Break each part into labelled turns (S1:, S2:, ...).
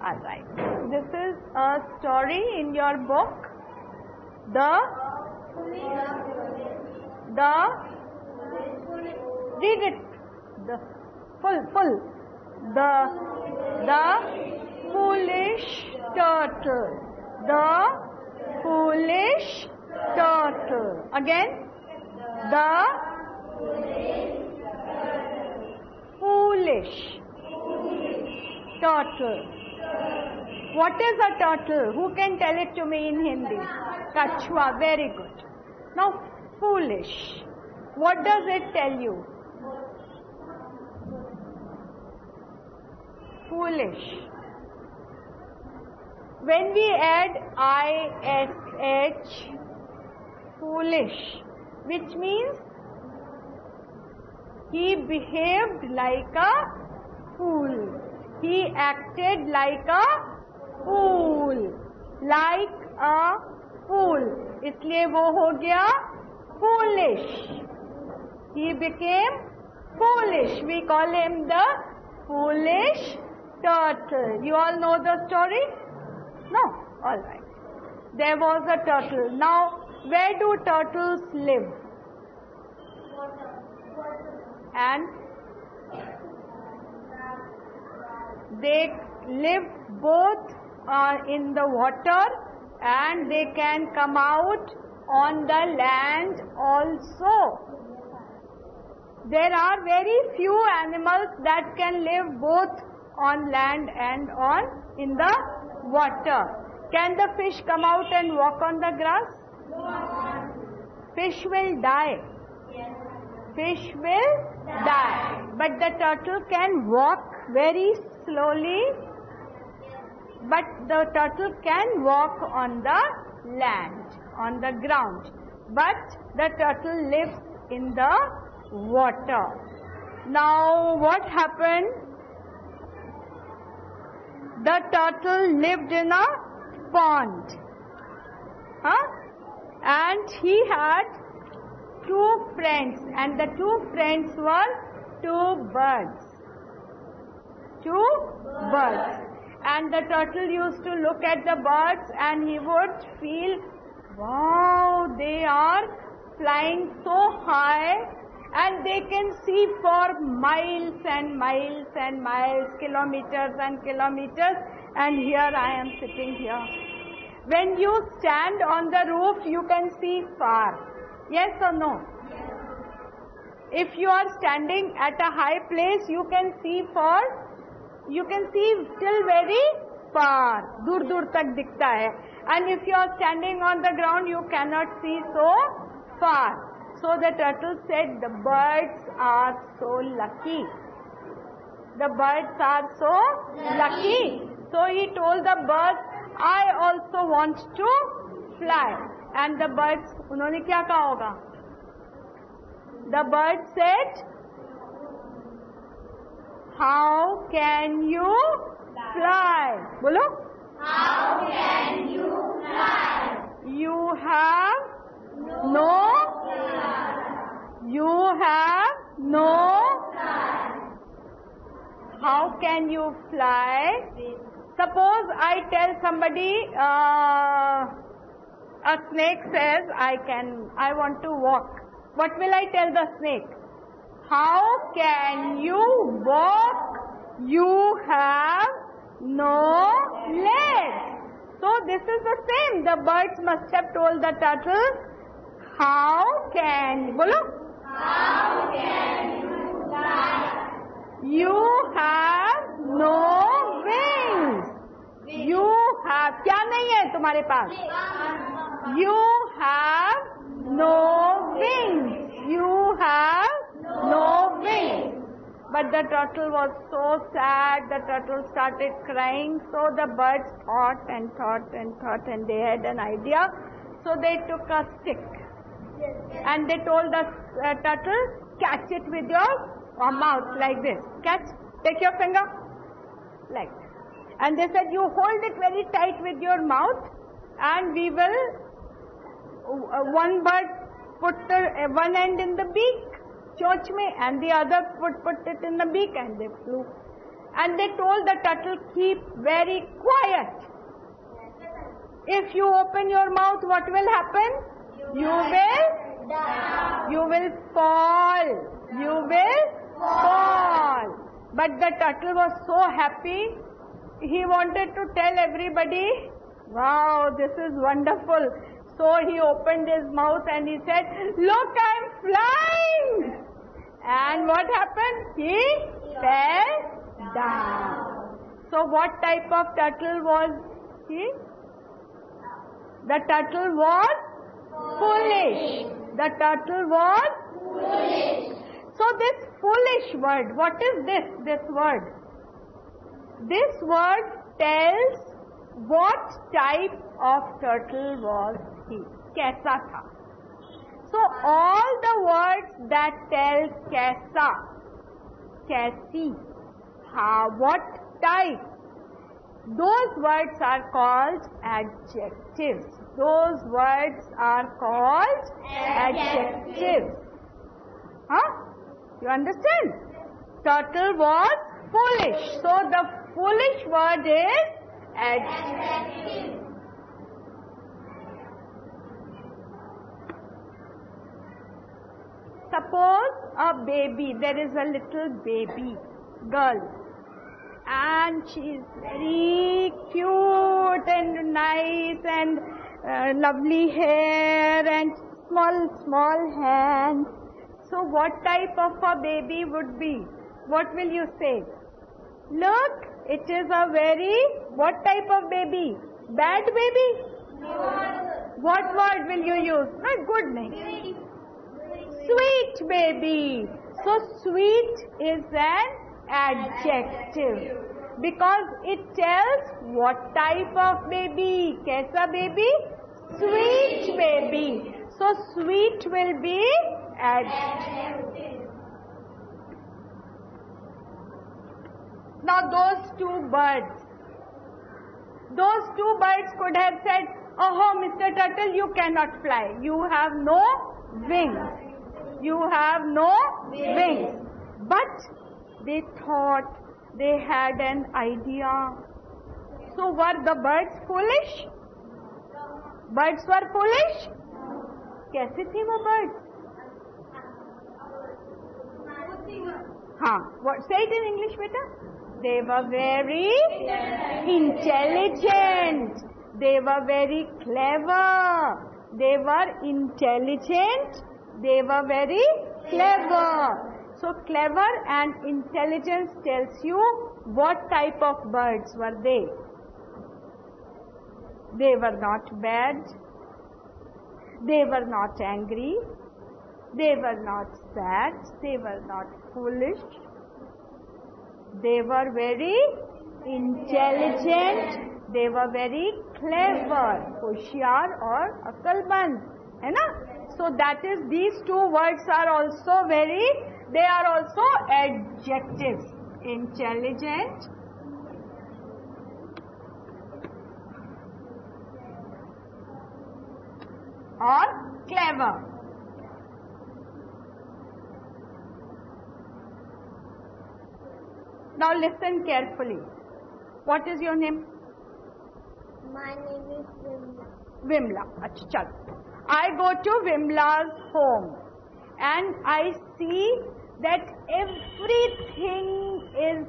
S1: All right. This is a story in your book. Read it. The full. The foolish turtle. The foolish turtle. Again. The foolish turtle. What is a turtle? Who can tell it to me in Hindi? Kachua. Very good. Now, foolish. What does it tell you? Foolish. When we add ish, foolish, which means he behaved like a fool. He acted like a fool. Like a fool. इसलिए वो हो गया foolish. He became foolish. We call him the foolish turtle. You all know the story? No? All right. There was a turtle. Now, where do turtles live? And they live both in the water and they can come out on the land also. There are very few animals that can live both on land and in the water. Can the fish come out and walk on the grass? Fish will die. Fish will die. But the turtle can walk very slowly. But the turtle can walk on the land, on the ground. But the turtle lives in the water. Now, what happened? The turtle lived in a pond. And he had two friends. And the two friends were two birds. And the turtle used to look at the birds and he would feel, wow, they are flying so high and they can see for miles and miles and miles, kilometers and kilometers, and here I am sitting here. When you stand on the roof, you can see far. Yes or no? If you are standing at a high place, you can see till very far. Dur tak dikhta hai. And if you are standing on the ground, you cannot see so far. So the turtle said, the birds are so lucky. The birds are so lucky. So he told the birds, I also want to fly. And the birds, उन्होंने क्या कहा होगा? The bird said, how can you fly? बोलो.
S2: How can you fly?
S1: You have no How can you fly? Suppose I tell somebody, a snake says, I want to walk. What will I tell the snake? How can you walk? You have no legs. So this is the same. The birds must have told the turtle, how can you fly? You have no wings. You have, क्या नहीं है तुम्हारे पास? You have no wings. You have no wings. But the turtle was so sad, the turtle started crying. So the birds thought and they had an idea. So they took a stick and they told the turtle, catch it with your mouth like this. Catch, take your finger like this. And they said, you hold it very tight with your mouth and we will, one bird put one end in the beak, chonch mein, and the other put it in the beak and they flew. And they told the turtle, keep very quiet. If you open your mouth, what will happen? You will fall. You will fall. But the turtle was so happy. He wanted to tell everybody, wow, this is wonderful. So he opened his mouth and he said, look, I'm flying. And what happened? He fell down. So what type of turtle was he? The turtle was foolish. The turtle was foolish. So this foolish word, what is this word? This word tells what type of turtle was he. Kaisa tha. So all the words that tell kaisa, kaisi, what type, those words are called adjectives. Those words are called adjectives. Huh? You understand? Turtle was foolish. So the foolish word is adjective. Suppose a baby, there is a little baby girl, and she is very cute and nice and lovely hair and small hands. So what type of a baby would be? What will you say? Look, it is a very, what type of baby? Bad baby? What word will you use? Not good name. Sweet baby. So sweet is an adjective because it tells what type of baby. Kaisa baby? Sweet baby. So sweet will be adjective. Now those two birds could have said, oh Mr. Turtle, you cannot fly. You have no wings. You have no wings. But they thought, they had an idea. So were the birds foolish? Birds were foolish? कैसे थे वो birds? हाँ, what? Say it in English, beta. They were very intelligent. They were very clever. They were intelligent. They were very clever. So clever and intelligence tells you what type of birds were they. They were not bad. They were not angry. They were not sad. They were not foolish. They were very intelligent. They were very clever. होशियार और अक्लमंद, है ना? So that is, these two words are also very, they are also adjectives. Intelligent, or clever. Now listen carefully. What is your name?
S2: My name is Vimla.
S1: Vimla. Achha, chalo. I go to Vimla's home and I see that everything is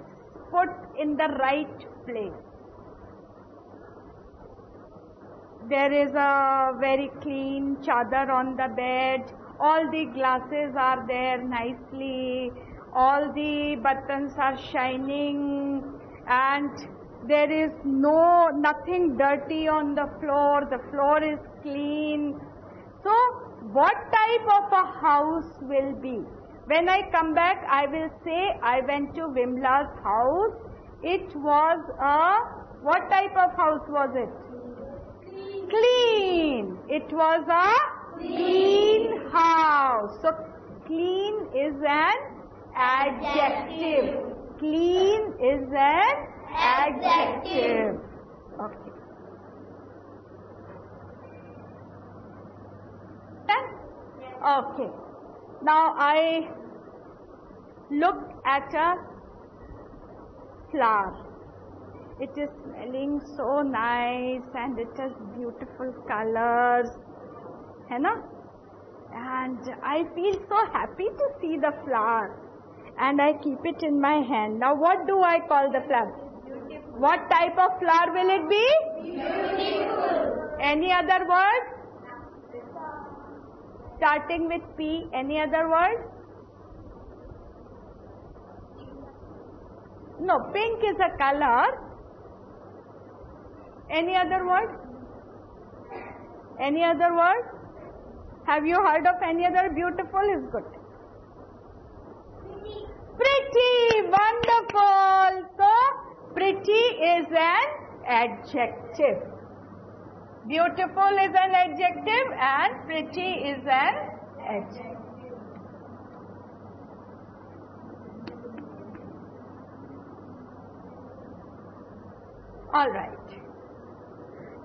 S1: put in the right place. There is a very clean chadar on the bed. All the glasses are there nicely. All the buttons are shining, and there is nothing dirty on the floor. The floor is clean. So, what type of a house will be? When I come back, I will say I went to Vimla's house. It was a, what type of house was it? Clean. It was a clean house. So, clean is an adjective. Clean is an adjective. Okay. Okay. Now I look at a flower. It is smelling so nice and it has beautiful colors, है ना? And I feel so happy to see the flower, and I keep it in my hand. Now what do I call the flower? Beautiful. What type of flower will it be? Beautiful. Any other word? Starting with P. Any other word? No, pink is a color. Any other word? Any other word? Have you heard of any other? Beautiful is good. Pretty. Wonderful. So, pretty is an adjective. Beautiful is an adjective and pretty is an adjective. All right.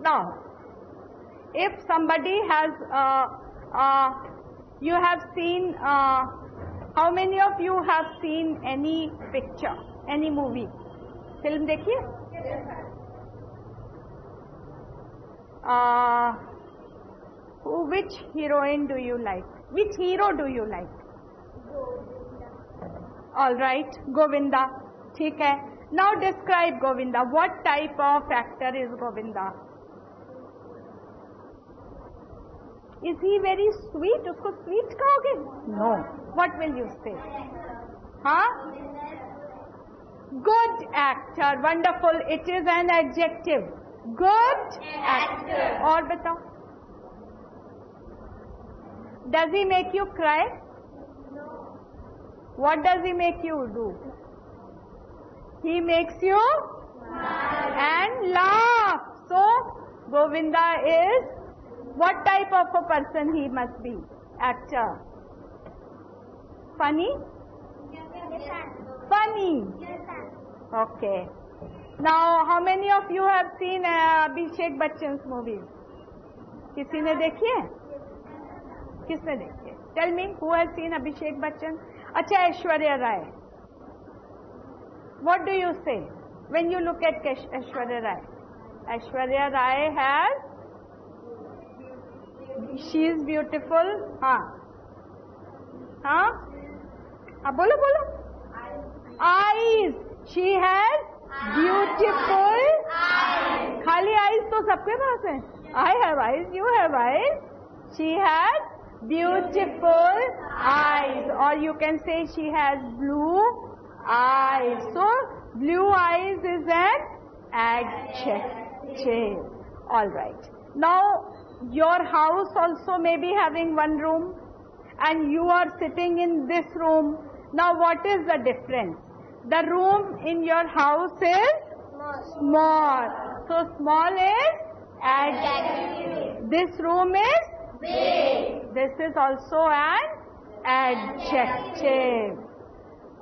S1: Now, if somebody has, you have seen, how many of you have seen any picture, any movie? Film देखिए? Which heroine do you like? Which hero do you like? All right, Govinda. ठीक है. Now describe Govinda. What type of actor is Govinda? Is he very sweet? उसको sweet कहोगे? No. What will you say? हाँ? Good actor. Wonderful. It is an adjective. Good actor. और बताओ. Does he make you cry? No. What does he make you do? He makes you smile and laugh. So, Govinda is, what type of a person he must be? Actor. Funny? Funny. Okay. Now, how many of you have seen Abhishek Bachchan's movies? किसी ने देखी है? किसने देखी है? Tell me, who has seen Abhishek Bachchan? अच्छा, Aishwarya Rai. What do you say when you look at Aishwarya Rai? Aishwarya Rai has, she is beautiful. बोलो बोलो. Eyes. She has beautiful eyes. खाली eyes तो सबके पास है. I have eyes. You have eyes. She has beautiful eyes. Or you can say she has blue eyes. So, blue eyes is an adjective. Alright. Now, your house also may be having one room and you are sitting in this room. Now, what is the difference? The room in your house is small. So, small is adjective. This room is big. This is also an adjective.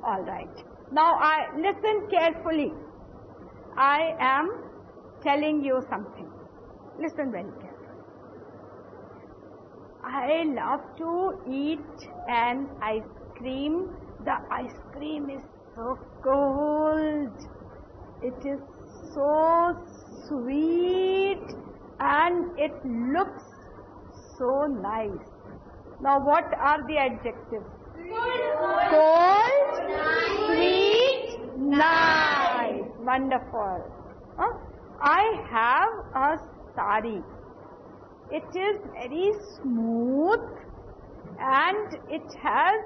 S1: Alright. Now, listen carefully. I am telling you something. Listen very carefully. I love to eat an ice cream. The ice cream is so cold. It is so sweet and it looks so nice. Now, what are the adjectives? Cold, sweet, nice. Wonderful. I have a sari. It is very smooth and it has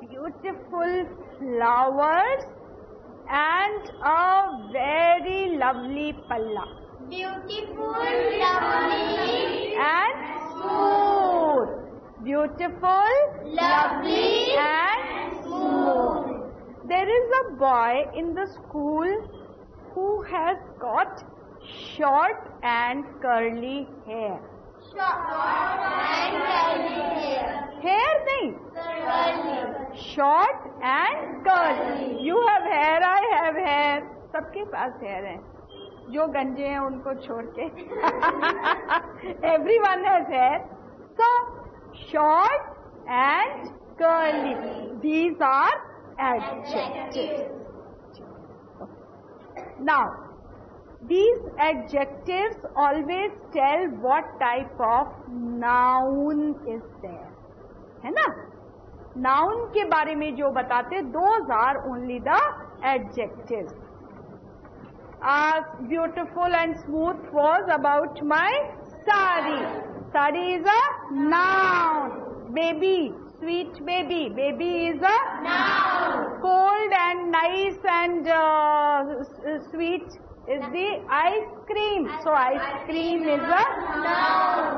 S1: beautiful flowers and a very lovely palla.
S2: Beautiful, lovely,
S1: and smooth. Beautiful,
S2: lovely,
S1: and smooth. There is a boy in the school who has got short and curly hair.
S2: short and curly hair.
S1: Hair nahi.
S2: Curly.
S1: Short and curly. You have hair, I have hair. सबके पास hair है. जो गंजे हैं उनको छोड़ के. Everyone has hair. So, short and curly. These are adjectives. Now, these adjectives always tell what type of noun is there. है ना? Noun के बारे में जो बताते, those are only the adjectives. Beautiful and smooth was about my sari. Sari is a noun. Baby, sweet baby. Baby is a
S2: Noun.
S1: Cold and nice and sweet is the ice cream. So ice cream is a
S2: Noun.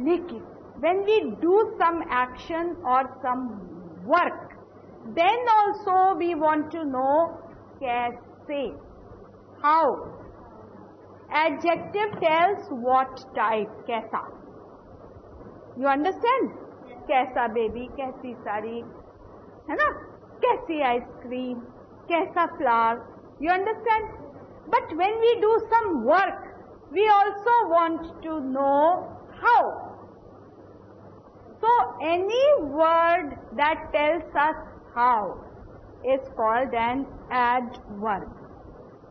S1: लेकिन when we do some action or some work, then also we want to know कैसे, how. Adjective tells what type, कैसा. You understand? कैसा baby, कैसी साड़ी, है ना? कैसी ice cream, कैसा flower. You understand? But when we do some work, we also want to know how. So any word that tells us how is called an adverb.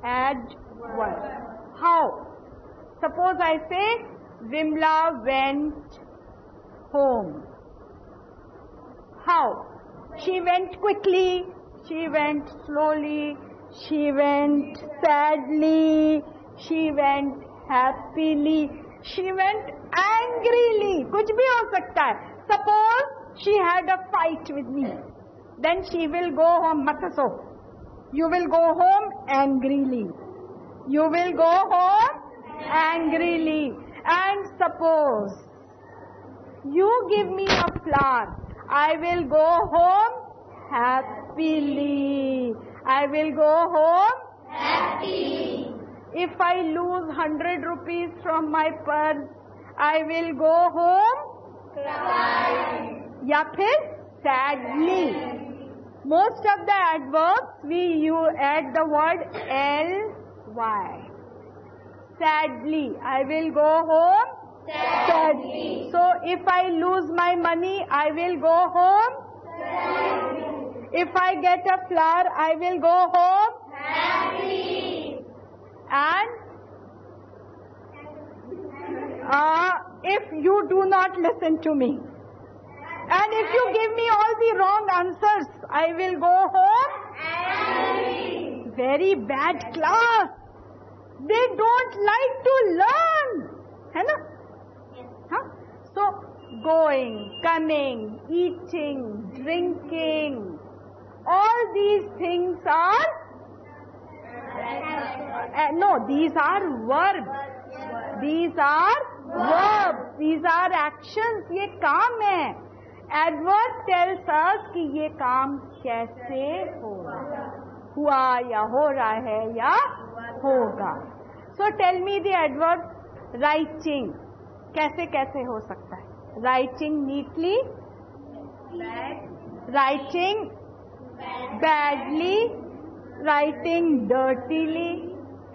S1: Adverb. How? Suppose I say Vimla went home. How? She went quickly, she went slowly, she went sadly, she went happily, she went angrily. कुछ भी हो सकता है. Suppose she had a fight with me, then she will go home. मत हंसो. You will go home angrily. You will go home angrily. And suppose you give me a flower, I will go home happily. I will go home
S2: Happy.
S1: If I lose 100 rupees from my purse, I will go home
S2: Cry.
S1: या फिर sadly. Most of the adverbs you add the word ly. Sadly. I will go home sadly. So if I lose my money, I will go home
S2: Sadly.
S1: If I get a flower, I will go home
S2: Happy.
S1: and if you do not listen to me and if you give me all the wrong answers, I will go home
S2: Angry.
S1: very bad class. They don't like to learn, है ना? हाँ? So going, coming, eating, drinking, all these things are no, these are verbs. These are verbs. These are actions. ये काम है. Adverb tells us कि ये काम कैसे होगा, हुआ या हो रहा है या होगा. So tell me the adverb. Writing कैसे कैसे हो सकता है? Writing neatly, writing badly, writing dirtily,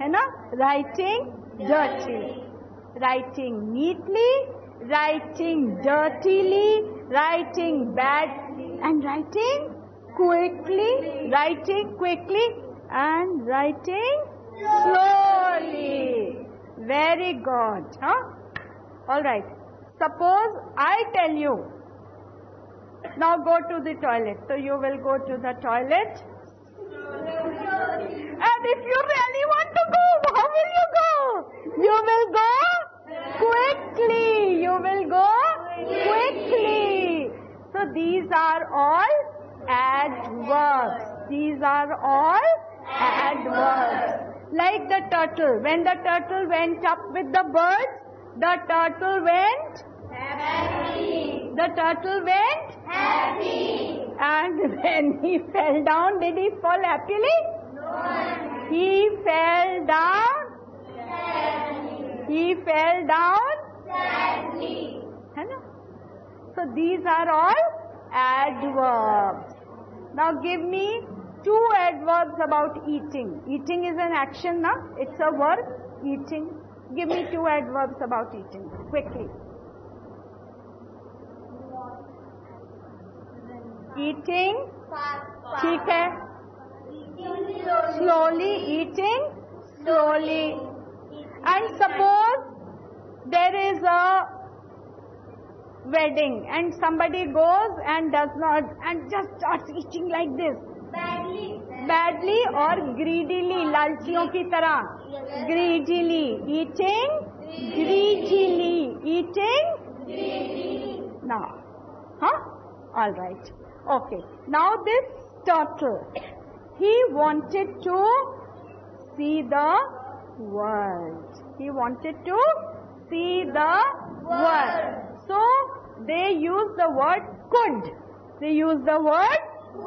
S1: है ना? Writing dirtily, writing neatly, writing dirtily, writing badly, and writing quickly, and writing slowly. Very good, huh? All right. Suppose I tell you, now go to the toilet. So you will go to the toilet. And if you really want to go, how will you go? You will go quickly. You will go quickly. So these are all adverbs. These are all adverbs. Like the turtle. When the turtle went up with the birds, the turtle went
S2: Happy.
S1: The turtle went
S2: Happy.
S1: And when he fell down, did he fall happily?
S2: No.
S1: He fell down.
S2: Sadly.
S1: He fell down.
S2: Sadly.
S1: है ना? So these are all adverbs. Now give me 2 adverbs about eating. Eating is an action, na? It's a verb. Eating. Give me 2 adverbs about eating. Quickly. Eating. ठीक है. slowly, eating slowly. And suppose there is a wedding and somebody goes and does not, and just starts eating like this. Badly or greedily, lalchiyon ki tarah. Greedily, eating, greedily, eating. Now, all right. Okay. Now this turtle, he wanted to see the world. He wanted to see the world. So they use the word could. They use the word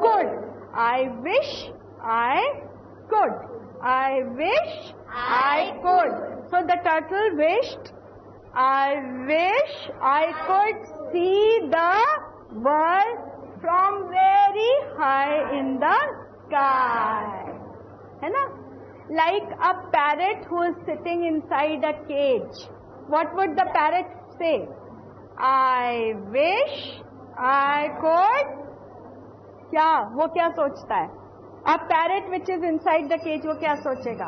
S1: could. I wish I could. I wish I could. So the turtle wished, I wish I could see the world from very high in the sky. है ना? Like a parrot who is sitting inside a cage. What would the parrot say? I wish I could. क्या वो क्या सोचता है? A parrot which is inside the cage, वो क्या सोचेगा?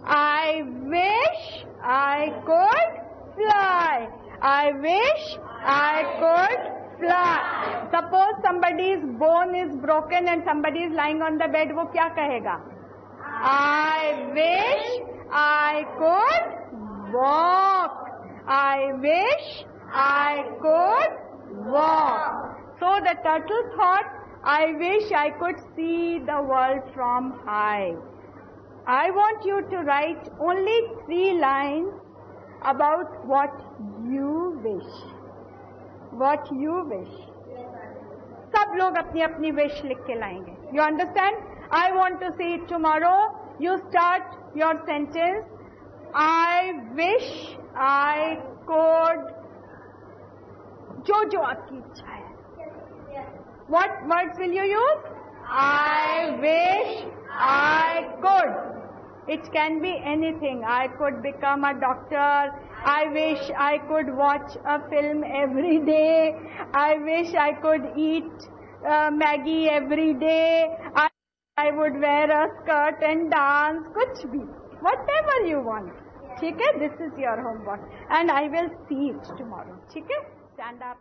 S1: I wish I could fly. I wish I could fly. Suppose somebody's bone is broken and somebody is lying on the bed, वो क्या कहेगा? I wish I could walk. I wish I could walk. So the turtle thought, I wish I could see the world from high. I want you to write only 3 lines about what you wish. What you wish. सब लोग अपनी अपनी wish लिख के लाएंगे. You understand? I want to see it tomorrow. You start your sentence. I wish I could. जो आपकी इच्छा है. What words will you use? I wish I could. It can be anything. I could become a doctor. I wish I could watch a film every day. I wish I could eat Maggie every day. I would wear a skirt and dance. कुछ भी. Whatever you want. ठीक है? This is your homework. And I will see it tomorrow. ठीक है? Stand up.